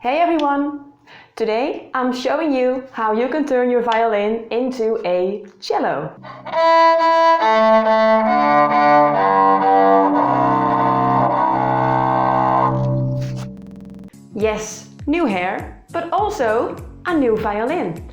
Hey everyone! Today I'm showing you how you can turn your violin into a cello. Yes, new hair, but also a new violin.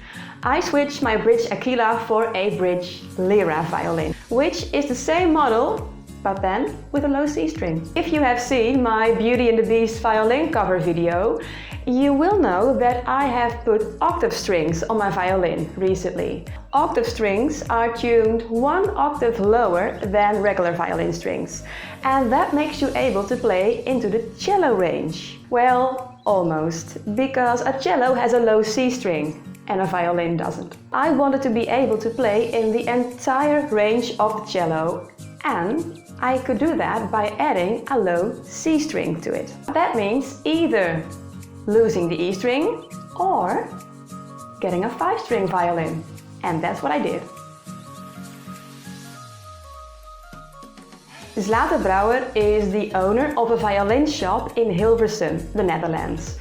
I switched my bridge Aquila for a bridge Lyra violin, which is the same model but then with a low C string. If you have seen my Beauty and the Beast violin cover video, you will know that I have put octave strings on my violin recently. Octave strings are tuned one octave lower than regular violin strings, and that makes you able to play into the cello range. Well, almost, because a cello has a low C string and a violin doesn't. I wanted to be able to play in the entire range of the cello, and I could do that by adding a low C string to it. That means either losing the E string or getting a 5-string violin. And that's what I did. Zlata Brouwer is the owner of a violin shop in Hilversum, the Netherlands.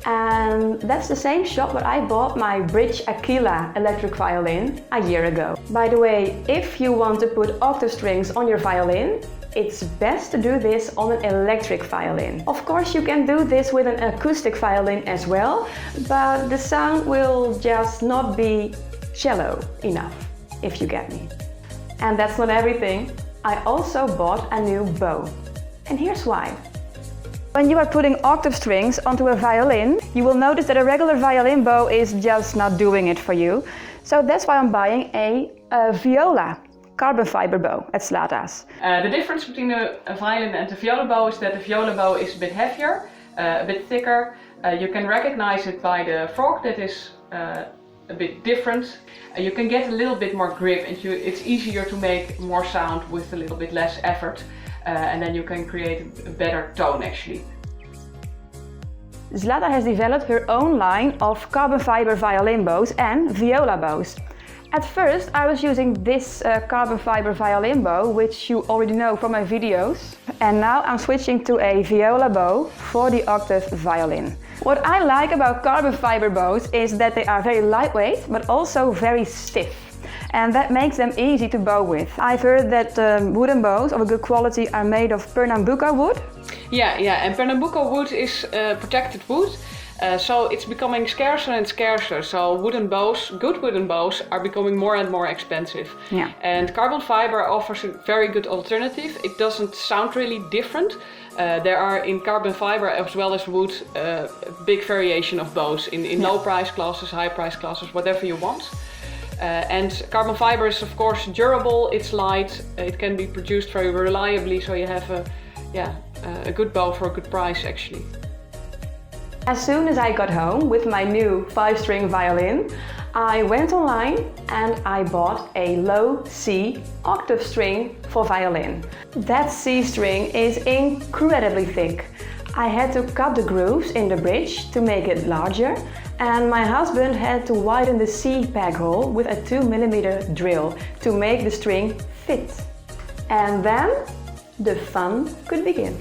And that's the same shop where I bought my bridge Aquila electric violin a year ago. By the way, if you want to put octave strings on your violin, it's best to do this on an electric violin. Of course, you can do this with an acoustic violin as well, but the sound will just not be cello enough, if you get me. And that's not everything. I also bought a new bow. And here's why. When you are putting octave strings onto a violin, you will notice that a regular violin bow is just not doing it for you. So that's why I'm buying a viola carbon fiber bow at Zlata's. The difference between a violin and a viola bow is that the viola bow is a bit heavier, a bit thicker. You can recognize it by the fork that is a bit different. You can get a little bit more grip and it's easier to make more sound with a little bit less effort. And then you can create a better tone actually. Zlata has developed her own line of carbon fiber violin bows and viola bows. At first I was using this carbon fiber violin bow, which you already know from my videos. And now I'm switching to a viola bow for the octave violin. What I like about carbon fiber bows is that they are very lightweight but also very stiff. And that makes them easy to bow with. I've heard that wooden bows of a good quality are made of Pernambuco wood. Yeah, and Pernambuco wood is protected wood. So it's becoming scarcer and scarcer. So wooden bows, good wooden bows, are becoming more and more expensive. Yeah. And carbon fiber offers a very good alternative. It doesn't sound really different. There are in carbon fiber as well as wood a big variation of bows in low price classes, high price classes, whatever you want. And carbon fiber is of course durable, it's light, it can be produced very reliably, so you have a good bow for a good price actually. As soon as I got home with my new 5-string violin, I went online and I bought a low C octave string for violin. That C string is incredibly thick. I had to cut the grooves in the bridge to make it larger, and my husband had to widen the C peg hole with a 2mm drill to make the string fit. And then the fun could begin.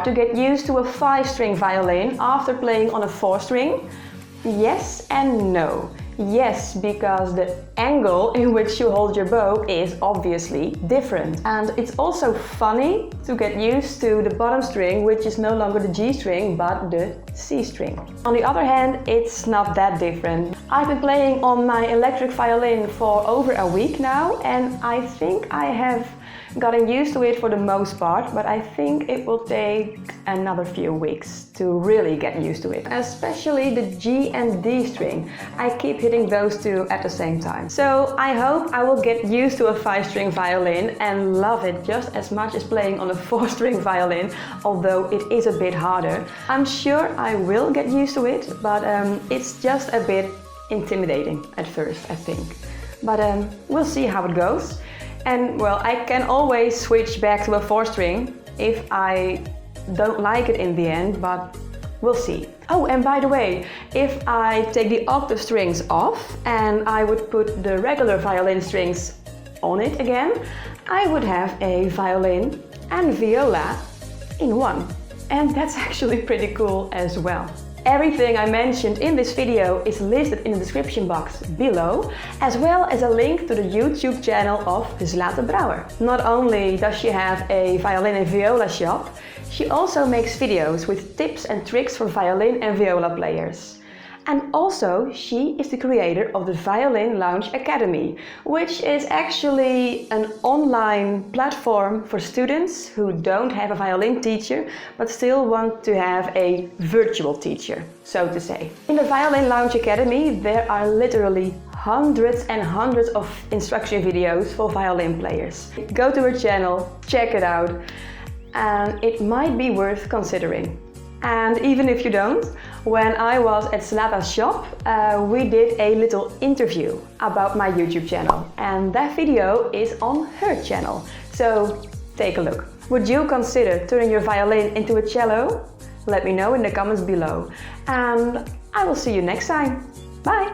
hard to get used to a 5-string violin after playing on a 4-string? Yes and no. Yes, because the angle in which you hold your bow is obviously different. And it's also funny to get used to the bottom string, which is no longer the G string, but the C string. On the other hand, it's not that different. I've been playing on my electric violin for over a week now, and I think I have gotten used to it for the most part, but I think it will take another few weeks to really get used to it. Especially the G and D string. I keep hitting those two at the same time. So I hope I will get used to a 5-string violin and love it just as much as playing on a 4-string violin, although it is a bit harder. I'm sure I will get used to it, but it's just a bit intimidating at first, I think. But we'll see how it goes. And well, I can always switch back to a 4-string if I don't like it in the end, but we'll see. Oh, and by the way, if I take the octave strings off and I would put the regular violin strings on it again, I would have a violin and viola in one. And that's actually pretty cool as well. Everything I mentioned in this video is listed in the description box below, as well as a link to the YouTube channel of Zlata Brouwer. Not only does she have a violin and viola shop, she also makes videos with tips and tricks for violin and viola players. And also, she is the creator of the Violin Lounge Academy, which is actually an online platform for students who don't have a violin teacher, but still want to have a virtual teacher, so to say. In the Violin Lounge Academy, there are literally hundreds and hundreds of instruction videos for violin players. Go to her channel, check it out, and it might be worth considering. And even if you don't, when I was at Zlata's shop, we did a little interview about my YouTube channel, and that video is on her channel, so take a look. Would you consider turning your violin into a cello? Let me know in the comments below, and I will see you next time. Bye!